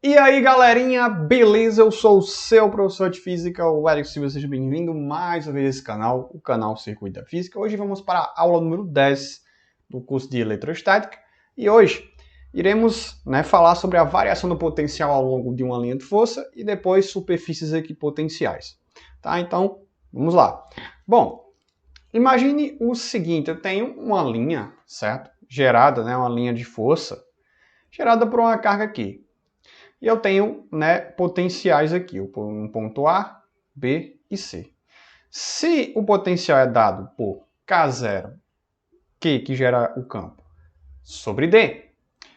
E aí, galerinha, beleza? Eu sou o seu professor de física, o Eric Silva. Seja bem-vindo mais uma vez a esse canal, o canal Circuito da Física. Hoje vamos para a aula número 10 do curso de Eletrostática. E hoje iremos falar sobre a variação do potencial ao longo de uma linha de força e depois superfícies equipotenciais. Tá? Então, vamos lá. Bom, imagine o seguinte, eu tenho uma linha, certo? Gerada, uma linha de força, gerada por uma carga aqui. E eu tenho potenciais aqui, um ponto A, B e C. Se o potencial é dado por K0, Q, que gera o campo, sobre D,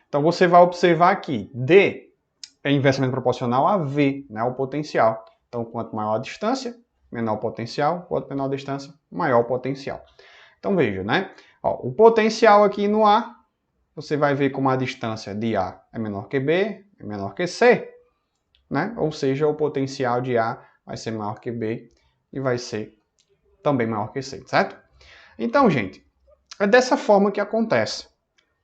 então você vai observar que D é inversamente proporcional a V, o potencial. Então, quanto maior a distância, menor o potencial, quanto menor a distância, maior o potencial. Então, veja, o potencial aqui no A, você vai ver como a distância de A é menor que B, é menor que C, ou seja, o potencial de A vai ser maior que B e vai ser também maior que C, certo? Então, gente, é dessa forma que acontece,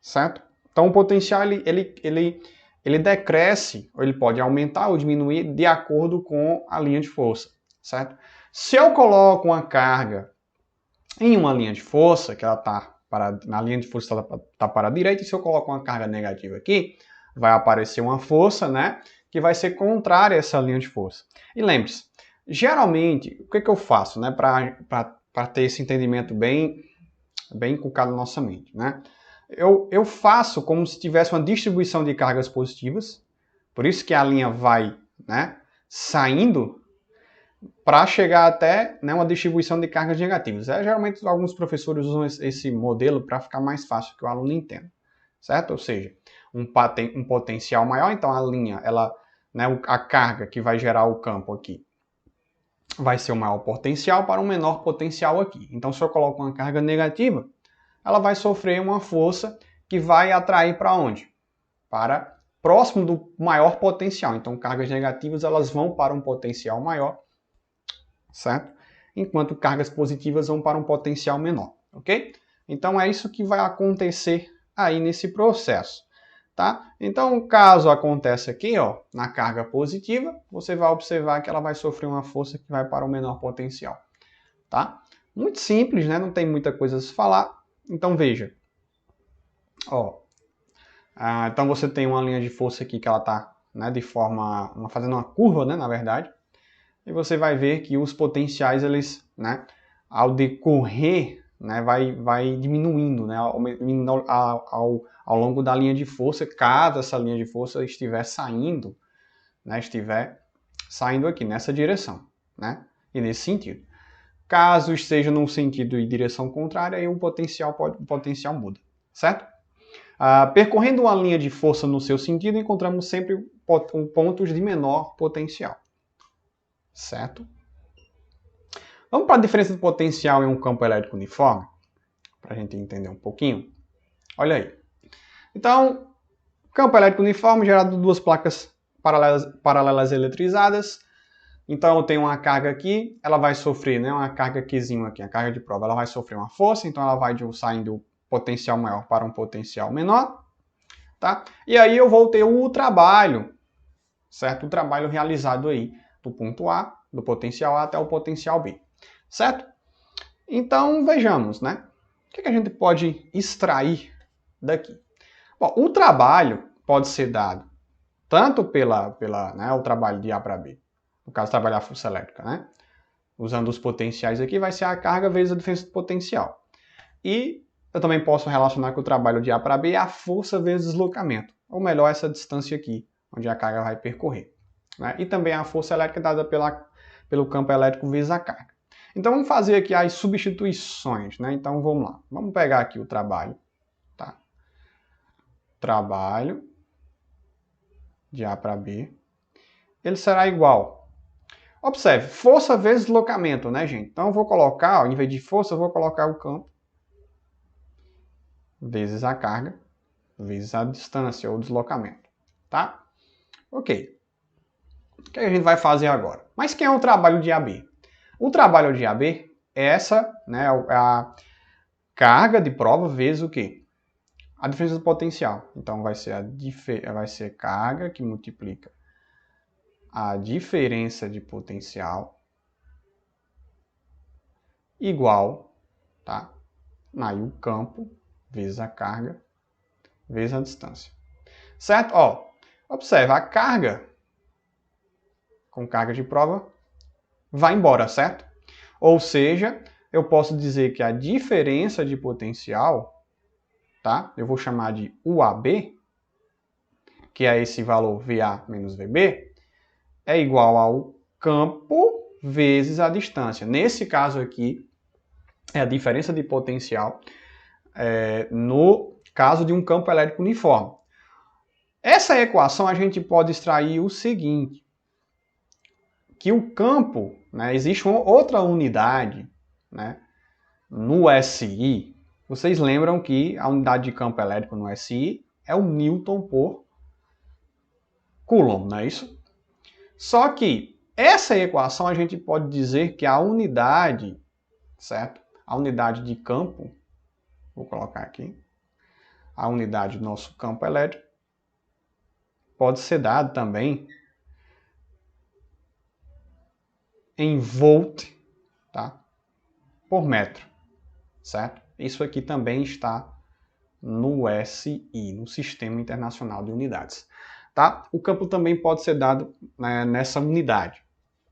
certo? Então, o potencial ele decresce, ou ele pode aumentar ou diminuir de acordo com a linha de força, certo? Se eu coloco uma carga em uma linha de força, que ela está na linha de força está para a direita, e se eu coloco uma carga negativa aqui, vai aparecer uma força, que vai ser contrária a essa linha de força. E lembre-se, geralmente, o que eu faço, para ter esse entendimento bem inculcado na nossa mente, Eu faço como se tivesse uma distribuição de cargas positivas, por isso que a linha vai, saindo para chegar até uma distribuição de cargas negativas. Geralmente, alguns professores usam esse modelo para ficar mais fácil que o aluno entenda, certo? Ou seja, um potencial maior, então a linha, a carga que vai gerar o campo aqui, vai ser o maior potencial para um menor potencial aqui. Então, se eu coloco uma carga negativa, ela vai sofrer uma força que vai atrair para onde? Para próximo do maior potencial. Então, cargas negativas, elas vão para um potencial maior, certo? Enquanto cargas positivas vão para um potencial menor, ok? Então é isso que vai acontecer aí nesse processo, tá? Então, caso aconteça aqui, na carga positiva, você vai observar que ela vai sofrer uma força que vai para o menor potencial, tá? Muito simples, Não tem muita coisa a se falar. Então veja, então você tem uma linha de força aqui que ela está, de forma, fazendo uma curva, na verdade. E você vai ver que os potenciais, eles, ao decorrer, vai diminuindo, ao longo da linha de força, caso essa linha de força estiver saindo, aqui nessa direção, e nesse sentido. Caso esteja num sentido e direção contrária, aí o potencial muda, certo? Percorrendo uma linha de força no seu sentido, encontramos sempre pontos de menor potencial. Certo? Vamos para a diferença de potencial em um campo elétrico uniforme, para a gente entender um pouquinho. Olha aí. Então, campo elétrico uniforme gerado de duas placas paralelas eletrizadas. Então, eu tenho uma carga aqui, ela vai sofrer, uma carga Qzinho aqui, a carga de prova, ela vai sofrer uma força, então ela vai saindo do potencial maior para um potencial menor, tá? E aí eu vou ter o trabalho, certo? O trabalho realizado aí do ponto A, do potencial A até o potencial B, certo? Então, vejamos, O que a gente pode extrair daqui? Bom, o trabalho pode ser dado tanto o trabalho de A para B, no caso, trabalhar a força elétrica, Usando os potenciais aqui, vai ser a carga vezes a diferença do potencial. E eu também posso relacionar com o trabalho de A para B a força vezes deslocamento, ou melhor, essa distância aqui, onde a carga vai percorrer. E também a força elétrica dada pelo campo elétrico vezes a carga. Então vamos fazer aqui as substituições, Então vamos lá. Vamos pegar aqui o trabalho, tá? Trabalho de A para B. Ele será igual. Observe, força vezes deslocamento, gente? Então eu vou colocar, em vez de força, eu vou colocar o campo vezes a carga vezes a distância ou deslocamento, tá? Ok. O que a gente vai fazer agora? Mas quem é o trabalho de AB? O trabalho de AB é essa, a carga de prova vezes o quê? a diferença do potencial. Então vai ser vai ser carga que multiplica a diferença de potencial igual, tá? Aí o campo vezes a carga vezes a distância. Certo? Ó, observa, a carga com carga de prova vai embora, certo? Ou seja, eu posso dizer que a diferença de potencial, tá? Eu vou chamar de UAB, que é esse valor VA menos VB, é igual ao campo vezes a distância. Nesse caso aqui, é a diferença de potencial no caso de um campo elétrico uniforme. Essa equação a gente pode extrair o seguinte, que o campo, né, existe uma outra unidade, né, no SI. Vocês lembram que a unidade de campo elétrico no SI é o Newton por Coulomb, não é isso? Só que essa equação a gente pode dizer que a unidade, certo? A unidade de campo, vou colocar aqui, a unidade do nosso campo elétrico pode ser dado também em volt, tá? Por metro, certo? Isso aqui também está no SI, no Sistema Internacional de Unidades. Tá? O campo também pode ser dado, né, nessa unidade,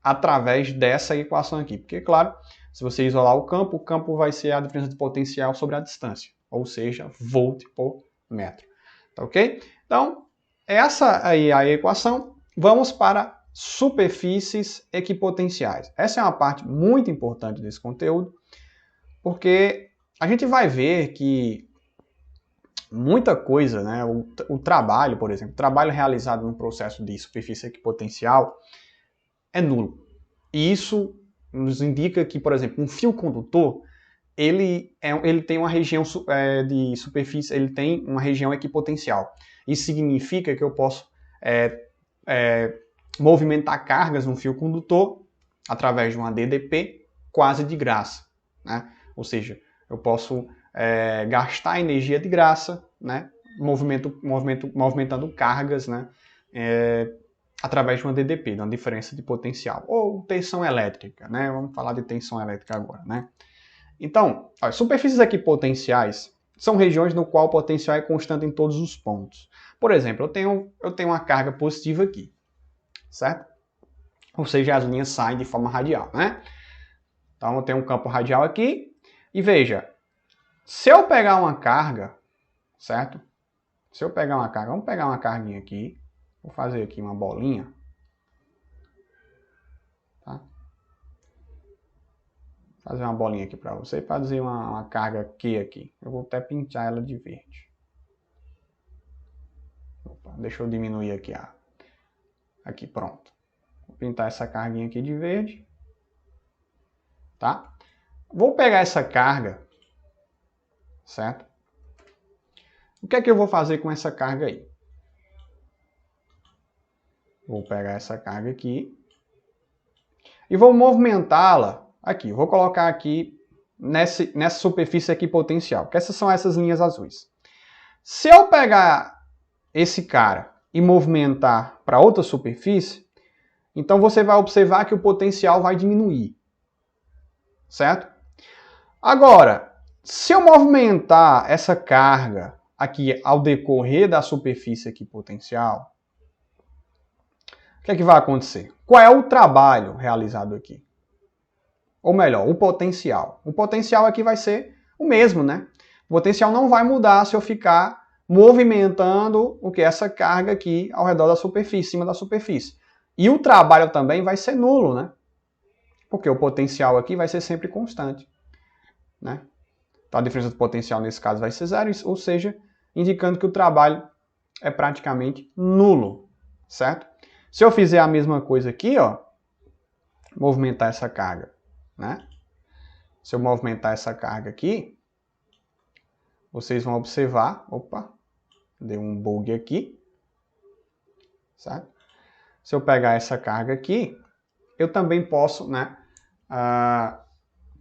através dessa equação aqui. Porque, claro, se você isolar o campo vai ser a diferença de potencial sobre a distância, ou seja, volt por metro. Tá ok? Então, essa aí é a equação. Vamos para superfícies equipotenciais. Essa é uma parte muito importante desse conteúdo, porque a gente vai ver que muita coisa, né? O trabalho, por exemplo, o trabalho realizado no processo de superfície equipotencial é nulo. E isso nos indica que, por exemplo, um fio condutor, ele tem uma região de superfície, ele tem uma região equipotencial. Isso significa que eu posso movimentar cargas no fio condutor através de uma DDP quase de graça, né? Ou seja, eu posso gastar energia de graça, né? Movimentando cargas, né? Através de uma DDP, de uma diferença de potencial, ou tensão elétrica, né? Vamos falar de tensão elétrica agora, né? Então, as superfícies equipotenciais são regiões no qual o potencial é constante em todos os pontos. Por exemplo, eu tenho uma carga positiva aqui, certo? Ou seja, as linhas saem de forma radial, né? Então, eu tenho um campo radial aqui, e veja, se eu pegar uma carga, certo? Se eu pegar uma carga, vamos pegar uma carguinha aqui, vou fazer aqui uma bolinha, tá? Vou fazer uma bolinha aqui para você, para dizer uma carga Q aqui. Eu vou até pintar ela de verde. Opa, deixa eu diminuir aqui aqui, pronto. Vou pintar essa carguinha aqui de verde, tá? Vou pegar essa carga, certo? O que é que eu vou fazer com essa carga aí? Vou pegar essa carga aqui e vou movimentá-la aqui. Vou colocar aqui nessa superfície equipotencial, que essas são essas linhas azuis. Se eu pegar esse cara e movimentar para outra superfície, então você vai observar que o potencial vai diminuir, certo? Agora, se eu movimentar essa carga aqui ao decorrer da superfície equipotencial, o que é que vai acontecer? Qual é o trabalho realizado aqui? Ou melhor, o potencial. O potencial aqui vai ser o mesmo, né? O potencial não vai mudar se eu ficar movimentando essa carga aqui ao redor da superfície, em cima da superfície. E o trabalho também vai ser nulo, né? Porque o potencial aqui vai ser sempre constante, né? Então a diferença do potencial nesse caso vai ser zero, ou seja, indicando que o trabalho é praticamente nulo, certo? Se eu fizer a mesma coisa aqui, ó, movimentar essa carga, né? Se eu movimentar essa carga aqui, vocês vão observar, opa, deu um bug aqui, certo? Se eu pegar essa carga aqui, eu também posso, né,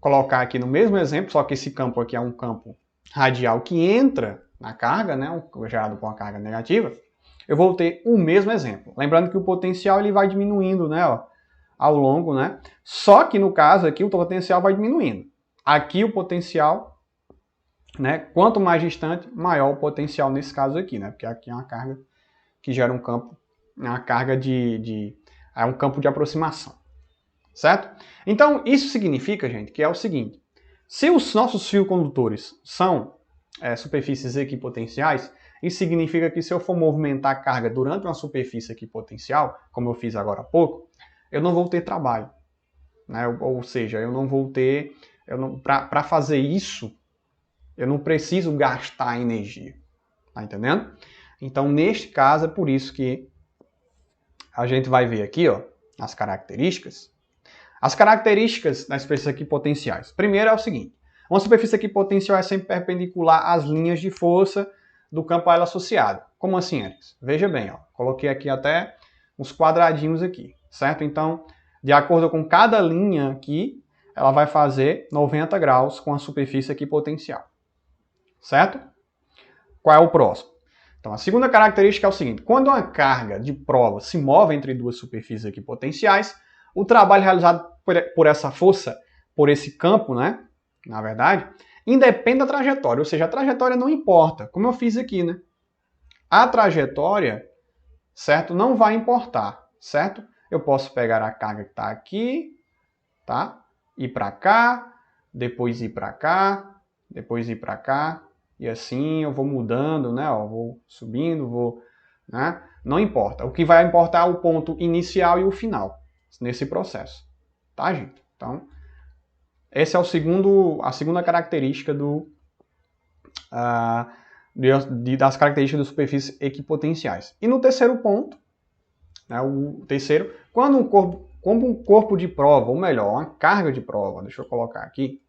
colocar aqui no mesmo exemplo, só que esse campo aqui é um campo radial que entra na carga, né, gerado com a carga negativa, eu vou ter o mesmo exemplo. Lembrando que o potencial ele vai diminuindo, né, ó, ao longo, né? Só que no caso aqui o potencial vai diminuindo. Aqui o potencial, né, quanto mais distante, maior o potencial nesse caso aqui, né? Porque aqui é uma carga que gera um campo, uma carga é um campo de aproximação, certo? Então isso significa, gente, que é o seguinte: se os nossos fios condutores são superfícies equipotenciais, isso significa que se eu for movimentar a carga durante uma superfície equipotencial, como eu fiz agora há pouco, eu não vou ter trabalho, né? Ou seja, eu não vou ter, para fazer isso, eu não preciso gastar energia, tá entendendo? Então, neste caso, é por isso que a gente vai ver aqui, ó, as características. As características das superfícies equipotenciais. Primeiro é o seguinte: uma superfície equipotencial é sempre perpendicular às linhas de força do campo a ela associado. Como assim, Eric? Veja bem, ó, coloquei aqui até uns quadradinhos aqui, certo? Então, de acordo com cada linha aqui, ela vai fazer 90 graus com a superfície equipotencial, certo? Qual é o próximo? Então, a segunda característica é o seguinte: quando uma carga de prova se move entre duas superfícies equipotenciais, o trabalho realizado por essa força, por esse campo, né, na verdade, independe da trajetória, ou seja, a trajetória não importa, como eu fiz aqui, né? A trajetória, certo, não vai importar, certo? Eu posso pegar a carga que está aqui, tá? Ir para cá, depois ir para cá, depois ir para cá, e assim eu vou mudando, né? Ó, vou subindo, vou, né? Não importa. O que vai importar é o ponto inicial e o final nesse processo, tá, gente? Então, essa é a segunda característica das características das superfícies equipotenciais. E no terceiro ponto, né, o terceiro, quando um corpo de prova, ou melhor, uma carga de prova, deixa eu colocar aqui,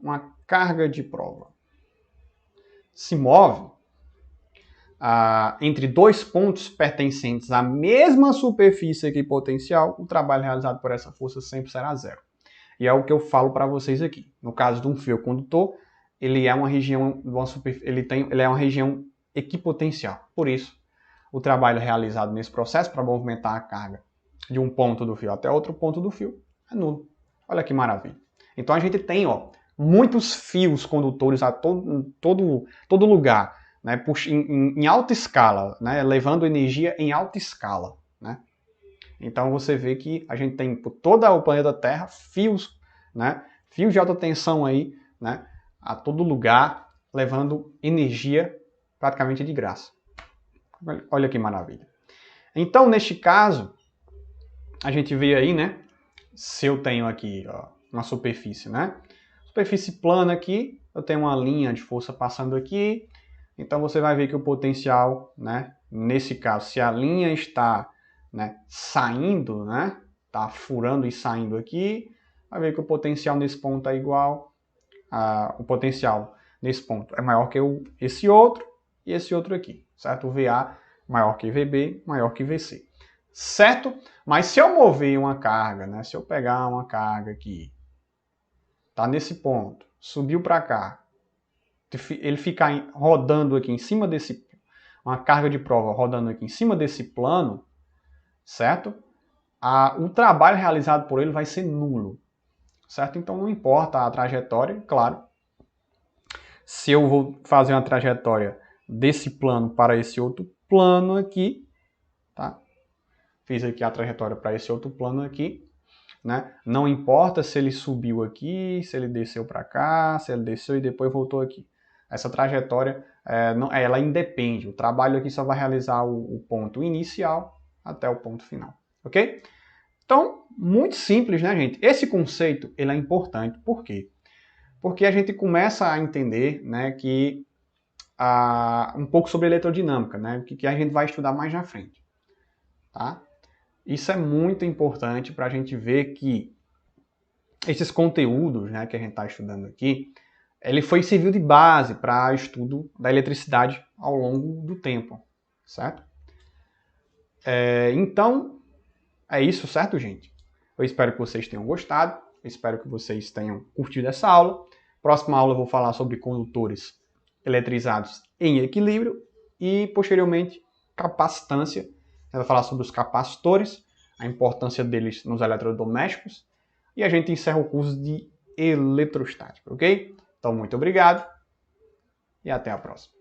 uma carga de prova se move entre dois pontos pertencentes à mesma superfície equipotencial, o trabalho realizado por essa força sempre será zero. E é o que eu falo para vocês aqui. No caso de um fio condutor, ele é uma região, ele é uma região equipotencial. Por isso, o trabalho realizado nesse processo para movimentar a carga de um ponto do fio até outro ponto do fio é nulo. Olha que maravilha. Então a gente tem, ó, muitos fios condutores a todo lugar, né, em alta escala, né, levando energia em alta escala, né? Então você vê que a gente tem por todo o planeta Terra fios, né, fios de alta tensão aí, né, a todo lugar, levando energia praticamente de graça. Olha que maravilha. Então, neste caso, a gente vê aí, né, se eu tenho aqui, ó, uma superfície, né, superfície plana aqui, eu tenho uma linha de força passando aqui, então você vai ver que o potencial, né, nesse caso, se a linha está, né, saindo, né, tá furando e saindo aqui, vai ver que o potencial nesse ponto é igual, o potencial nesse ponto é maior que esse outro e esse outro aqui, certo? O VA maior que VB, maior que VC, certo? Mas se eu mover uma carga, né, se eu pegar uma carga aqui, tá nesse ponto, subiu para cá, ele ficar rodando aqui em cima desse, uma carga de prova rodando aqui em cima desse plano, certo? O trabalho realizado por ele vai ser nulo, certo? Então não importa a trajetória, claro. Se eu vou fazer uma trajetória desse plano para esse outro plano aqui, tá? Fiz aqui a trajetória para esse outro plano aqui, né? Não importa se ele subiu aqui, se ele desceu para cá, se ele desceu e depois voltou aqui. Essa trajetória, ela independe. O trabalho aqui só vai realizar o ponto inicial até o ponto final, ok? Então, muito simples, né, gente? Esse conceito, ele é importante. Por quê? Porque a gente começa a entender, né, que um pouco sobre eletrodinâmica, né, que a gente vai estudar mais na frente, tá? Isso é muito importante para a gente ver que esses conteúdos, né, que a gente está estudando aqui, ele serviu de base para estudo da eletricidade ao longo do tempo, certo? Então, é isso, certo, gente? Eu espero que vocês tenham gostado, eu espero que vocês tenham curtido essa aula. Próxima aula eu vou falar sobre condutores eletrizados em equilíbrio e, posteriormente, capacitância. A gente vai falar sobre os capacitores, a importância deles nos eletrodomésticos e a gente encerra o curso de eletrostática, ok? Então, muito obrigado e até a próxima.